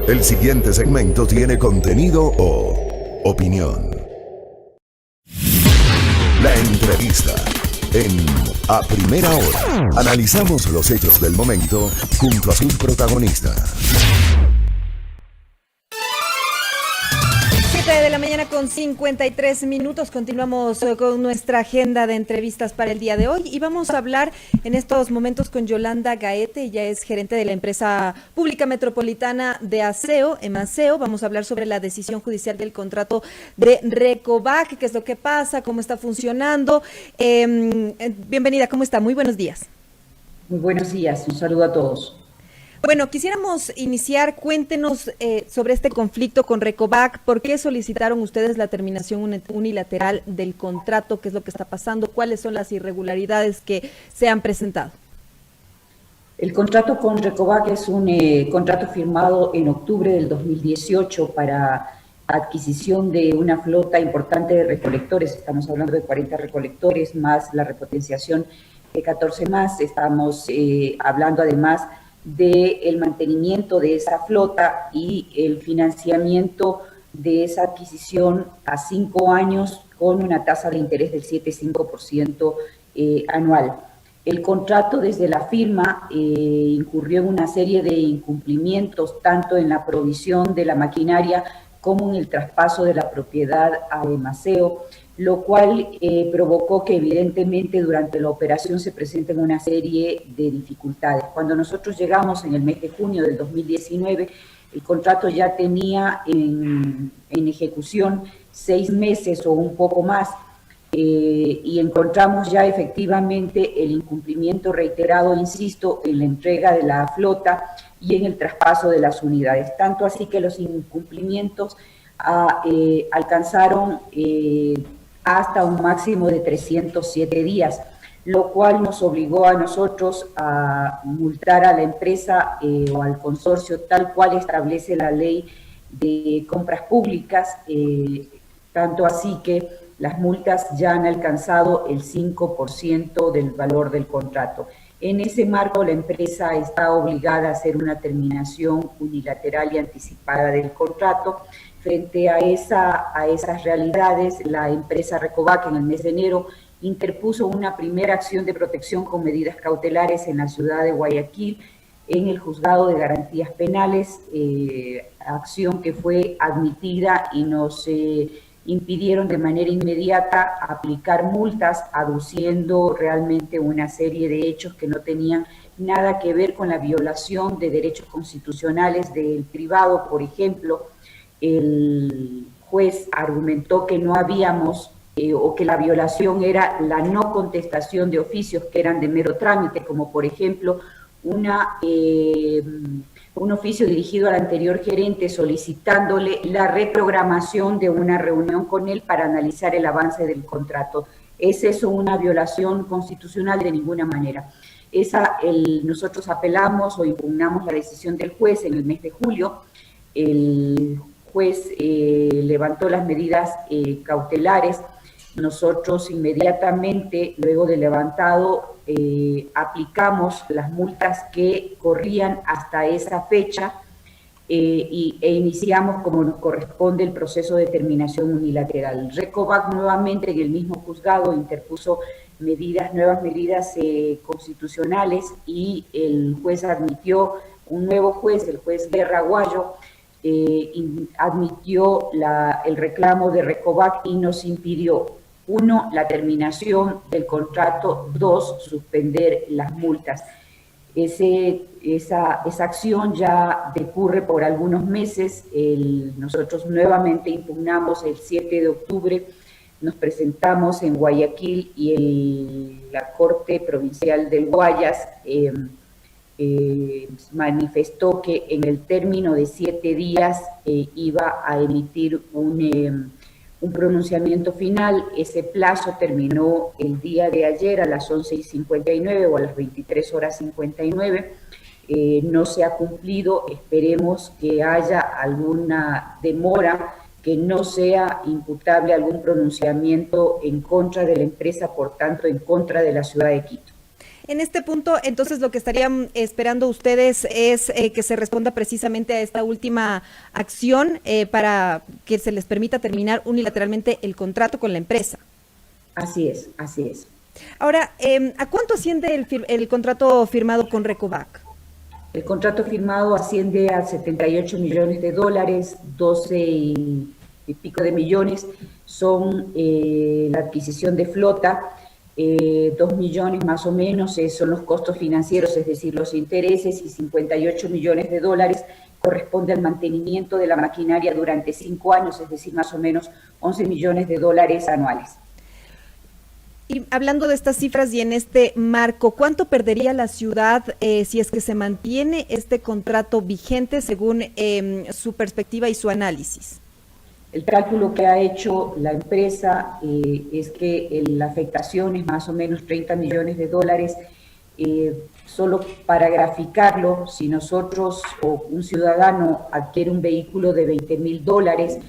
El siguiente segmento tiene contenido o opinión. La entrevista en A Primera Hora. Analizamos los hechos del momento junto a sus protagonistas. 7 de la mañana con 53 minutos. Continuamos con nuestra agenda de entrevistas para el día de hoy y vamos a hablar en estos momentos con Yolanda Gaete. Ella es gerente de la empresa pública metropolitana de aseo, EMASEO. Vamos a hablar sobre la decisión judicial del contrato de Recovac, qué es lo que pasa, cómo está funcionando. Bienvenida, ¿cómo está? Muy buenos días. Muy buenos días, un saludo a todos. Bueno, quisiéramos iniciar, cuéntenos sobre este conflicto con Recovac. ¿Por qué solicitaron ustedes la terminación unilateral del contrato? ¿Qué es lo que está pasando? ¿Cuáles son las irregularidades que se han presentado? El contrato con Recovac es un contrato firmado en octubre del 2018 para adquisición de una flota importante de recolectores. Estamos hablando de 40 recolectores más la repotenciación de 14 más. Estamos hablando además del mantenimiento de esa flota y el financiamiento de esa adquisición a 5 años con una tasa de interés del 7,5% anual. El contrato desde la firma incurrió en una serie de incumplimientos tanto en la provisión de la maquinaria como en el traspaso de la propiedad a EMASEO, lo cual provocó que evidentemente durante la operación se presenten una serie de dificultades. Cuando nosotros llegamos en el mes de junio del 2019, el contrato ya tenía en ejecución 6 meses o un poco más, y encontramos ya efectivamente el incumplimiento reiterado, insisto, en la entrega de la flota y en el traspaso de las unidades. Tanto así que los incumplimientos alcanzaron hasta un máximo de 307 días, lo cual nos obligó a nosotros a multar a la empresa o al consorcio tal cual establece la ley de compras públicas, tanto así que las multas ya han alcanzado el 5% del valor del contrato. En ese marco, la empresa está obligada a hacer una terminación unilateral y anticipada del contrato. Frente a esas realidades, la empresa Recovac en el mes de enero interpuso una primera acción de protección con medidas cautelares en la ciudad de Guayaquil, en el Juzgado de Garantías Penales, acción que fue admitida y nos impidieron de manera inmediata aplicar multas, aduciendo realmente una serie de hechos que no tenían nada que ver con la violación de derechos constitucionales del privado. Por ejemplo, el juez argumentó que no habíamos o que la violación era la no contestación de oficios que eran de mero trámite, como por ejemplo un oficio dirigido al anterior gerente solicitándole la reprogramación de una reunión con él para analizar el avance del contrato. ¿Es eso una violación constitucional? De ninguna manera. Nosotros apelamos o impugnamos la decisión del juez en el mes de julio. El juez levantó las medidas cautelares. Nosotros inmediatamente, luego de levantado, aplicamos las multas que corrían hasta esa fecha e iniciamos, como nos corresponde, el proceso de terminación unilateral. Recovac nuevamente en el mismo juzgado interpuso nuevas medidas constitucionales y el juez admitió, un nuevo juez, el juez Guerra Aguayo, admitió el reclamo de Recovac y nos impidió: 1, la terminación del contrato; 2, suspender las multas. Esa acción ya decurre por algunos meses. Nosotros nuevamente impugnamos el 7 de octubre, nos presentamos en Guayaquil y la Corte Provincial del Guayas manifestó que en el término de 7 días iba a emitir un pronunciamiento final. Ese plazo terminó el día de ayer a las 11:59 o a las 23:59. No se ha cumplido. Esperemos que haya alguna demora, que no sea imputable algún pronunciamiento en contra de la empresa, por tanto en contra de la ciudad de Quito. En este punto, entonces, lo que estarían esperando ustedes es que se responda precisamente a esta última acción para que se les permita terminar unilateralmente el contrato con la empresa. Así es, así es. Ahora, ¿a cuánto asciende el contrato firmado con Recovac? El contrato firmado asciende a 78 millones de dólares, 12 y pico de millones son la adquisición de flota, 2 millones más o menos son los costos financieros, es decir, los intereses, y 58 millones de dólares corresponde al mantenimiento de la maquinaria durante 5 años, es decir, más o menos 11 millones de dólares anuales. Y hablando de estas cifras y en este marco, ¿cuánto perdería la ciudad si es que se mantiene este contrato vigente según su perspectiva y su análisis? El cálculo que ha hecho la empresa es que la afectación es más o menos 30 millones de dólares. Solo para graficarlo, si nosotros o un ciudadano adquiere un vehículo de $20,000,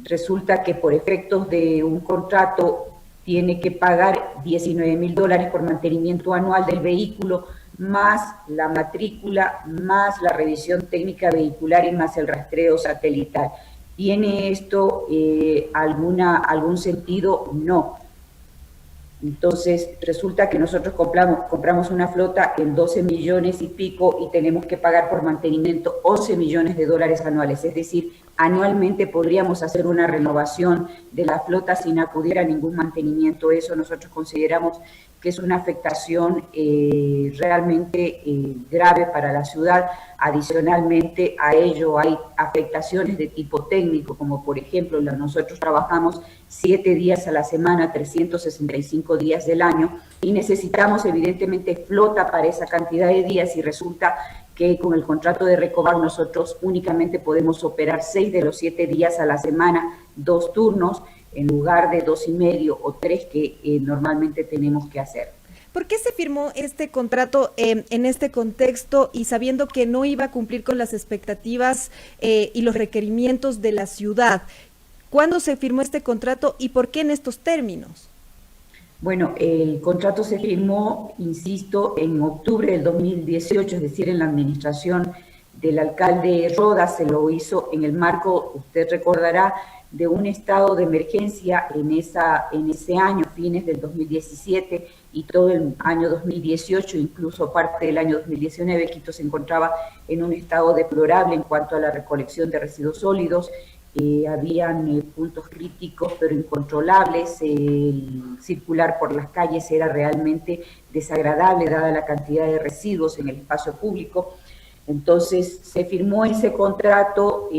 resulta que por efectos de un contrato tiene que pagar $19,000 por mantenimiento anual del vehículo, más la matrícula, más la revisión técnica vehicular y más el rastreo satelital. ¿Tiene esto algún sentido? No. Entonces, resulta que nosotros compramos una flota en 12 millones y pico y tenemos que pagar por mantenimiento 11 millones de dólares anuales. Es decir, anualmente podríamos hacer una renovación de la flota sin acudir a ningún mantenimiento. Eso nosotros consideramos que es una afectación realmente grave para la ciudad. Adicionalmente a ello hay afectaciones de tipo técnico, como por ejemplo, nosotros trabajamos 7 días a la semana, 365 días del año, y necesitamos evidentemente flota para esa cantidad de días, y resulta que con el contrato de Recovac nosotros únicamente podemos operar 6 de los 7 días a la semana, 2 turnos, en lugar de 2,5 o 3 que normalmente tenemos que hacer. ¿Por qué se firmó este contrato en este contexto y sabiendo que no iba a cumplir con las expectativas y los requerimientos de la ciudad? ¿Cuándo se firmó este contrato y por qué en estos términos? Bueno, el contrato se firmó, insisto, en octubre del 2018, es decir, en la administración del alcalde Rodas. Se lo hizo en el marco, usted recordará, de un estado de emergencia en ese año, fines del 2017 y todo el año 2018, incluso parte del año 2019, Quito se encontraba en un estado deplorable en cuanto a la recolección de residuos sólidos. Habían puntos críticos pero incontrolables, circular por las calles era realmente desagradable dada la cantidad de residuos en el espacio público. Entonces se firmó ese contrato,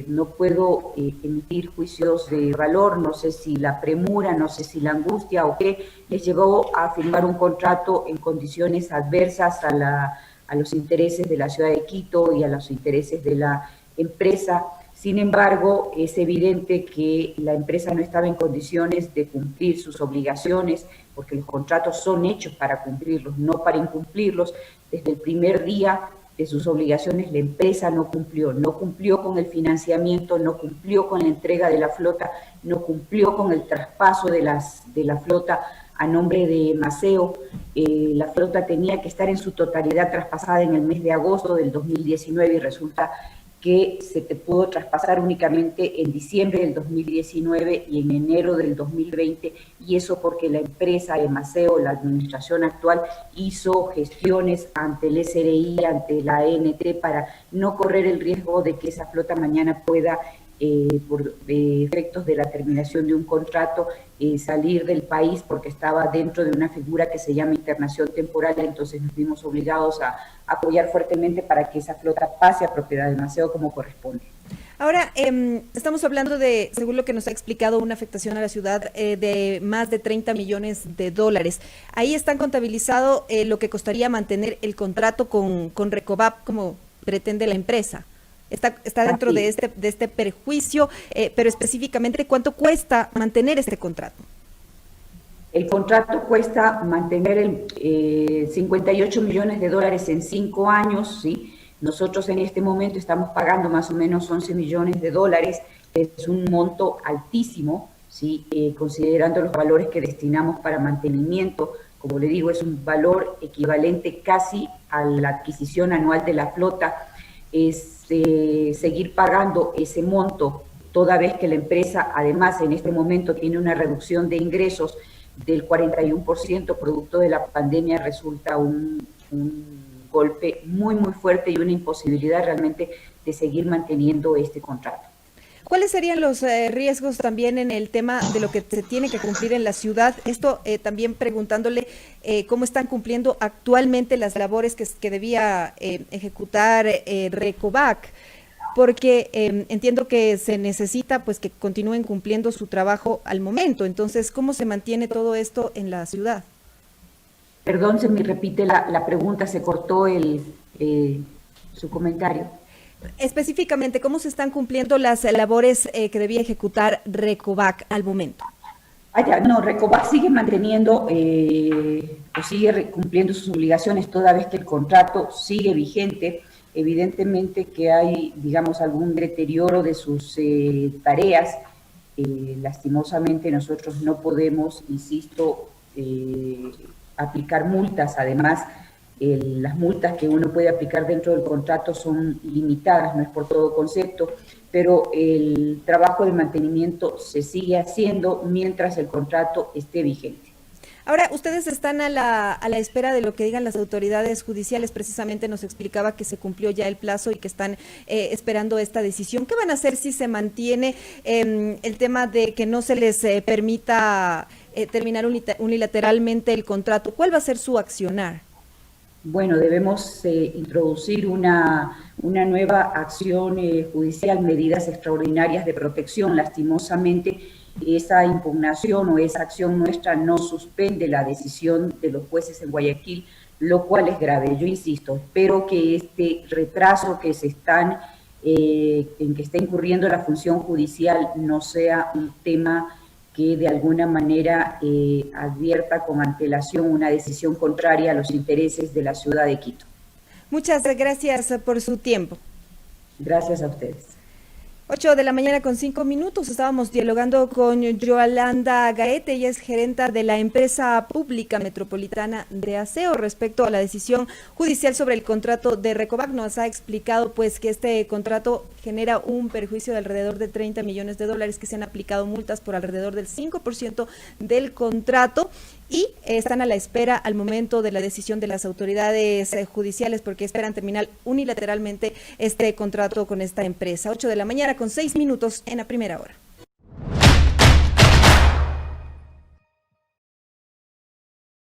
no puedo emitir juicios de valor, no sé si la premura, no sé si la angustia o qué les llevó a firmar un contrato en condiciones adversas a los intereses de la ciudad de Quito y a los intereses de la empresa. Sin embargo, es evidente que la empresa no estaba en condiciones de cumplir sus obligaciones, porque los contratos son hechos para cumplirlos, no para incumplirlos. Desde el primer día de sus obligaciones, la empresa no cumplió con el financiamiento, no cumplió con la entrega de la flota, no cumplió con el traspaso de la flota a nombre de Maceo. La flota tenía que estar en su totalidad traspasada en el mes de agosto del 2019 y resulta que se te pudo traspasar únicamente en diciembre del 2019 y en enero del 2020, y eso porque la empresa de Maceo, la administración actual, hizo gestiones ante el SRI, ante la ANT, para no correr el riesgo de que esa flota mañana pueda, por efectos de la terminación de un contrato, salir del país porque estaba dentro de una figura que se llama internación temporal. Entonces nos vimos obligados a apoyar fuertemente para que esa flota pase a propiedad de Maceo como corresponde. Ahora, estamos hablando de, según lo que nos ha explicado, una afectación a la ciudad de más de 30 millones de dólares. Ahí están contabilizado lo que costaría mantener el contrato con Recovac como pretende la empresa. Está dentro de este perjuicio, pero específicamente, ¿cuánto cuesta mantener este contrato? El contrato cuesta mantener 58 millones de dólares en 5 años, ¿sí? Nosotros en este momento estamos pagando más o menos 11 millones de dólares, es un monto altísimo, ¿sí? Considerando los valores que destinamos para mantenimiento como le digo, es un valor equivalente casi a la adquisición anual de la flota, es seguir pagando ese monto, toda vez que la empresa además en este momento tiene una reducción de ingresos del 41% producto de la pandemia, resulta un golpe muy, muy fuerte y una imposibilidad realmente de seguir manteniendo este contrato. ¿Cuáles serían los riesgos también en el tema de lo que se tiene que cumplir en la ciudad? Esto también preguntándole cómo están cumpliendo actualmente las labores que debía ejecutar Recovac, porque entiendo que se necesita pues que continúen cumpliendo su trabajo al momento. Entonces, ¿cómo se mantiene todo esto en la ciudad? Perdón, se me repite la pregunta, se cortó su comentario. Específicamente, ¿cómo se están cumpliendo las labores que debía ejecutar Recovac al momento? No, Recovac sigue manteniendo o sigue cumpliendo sus obligaciones toda vez que el contrato sigue vigente. Evidentemente que hay, digamos, algún deterioro de sus tareas. Lastimosamente nosotros no podemos, insisto, aplicar multas. Además, las multas que uno puede aplicar dentro del contrato son limitadas, no es por todo concepto, pero el trabajo de mantenimiento se sigue haciendo mientras el contrato esté vigente. Ahora, ustedes están a la espera de lo que digan las autoridades judiciales. Precisamente nos explicaba que se cumplió ya el plazo y que están esperando esta decisión. ¿Qué van a hacer si se mantiene el tema de que no se les permita terminar unilateralmente el contrato? ¿Cuál va a ser su accionar? Bueno, debemos introducir una nueva acción judicial, medidas extraordinarias de protección. Lastimosamente, esa impugnación o esa acción nuestra no suspende la decisión de los jueces en Guayaquil, lo cual es grave. Yo insisto, espero que este retraso que en que está incurriendo la función judicial no sea un tema que de alguna manera advierta con antelación una decisión contraria a los intereses de la ciudad de Quito. Muchas gracias por su tiempo. Gracias a ustedes. 8:05 a.m. Estábamos dialogando con Yolanda Gaete, ella es gerenta de la empresa pública metropolitana de aseo respecto a la decisión judicial sobre el contrato de Recovac. Nos ha explicado pues que este contrato genera un perjuicio de alrededor de $30 millones, que se han aplicado multas por alrededor del 5% del contrato y están a la espera al momento de la decisión de las autoridades judiciales porque esperan terminar unilateralmente este contrato con esta empresa. 8:06 a.m. en la primera hora.